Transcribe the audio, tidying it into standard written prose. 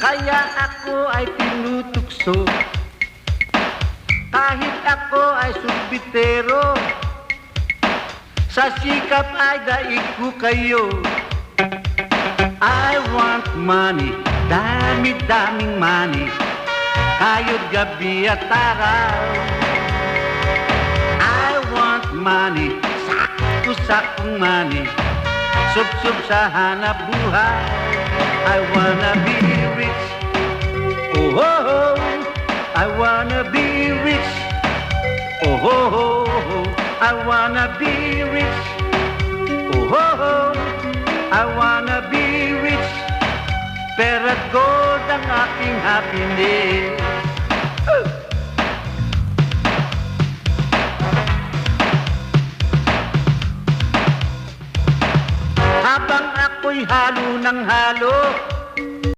Kaya ako ay tinutukso, kahit ako ay sumbitero, sa sikap ay daig ko kayo. I want money, dami-daming money, kayod gabi at araw. I want money, sakto-saktong money, sub-sub sa hanap buhay. I wanna be rich, oh ho ho. I wanna be rich, oh ho ho ho. I wanna be rich, oh ho ho. I wanna be rich, pera at gold ang aking happiness. Habang ako'y halo ng halo,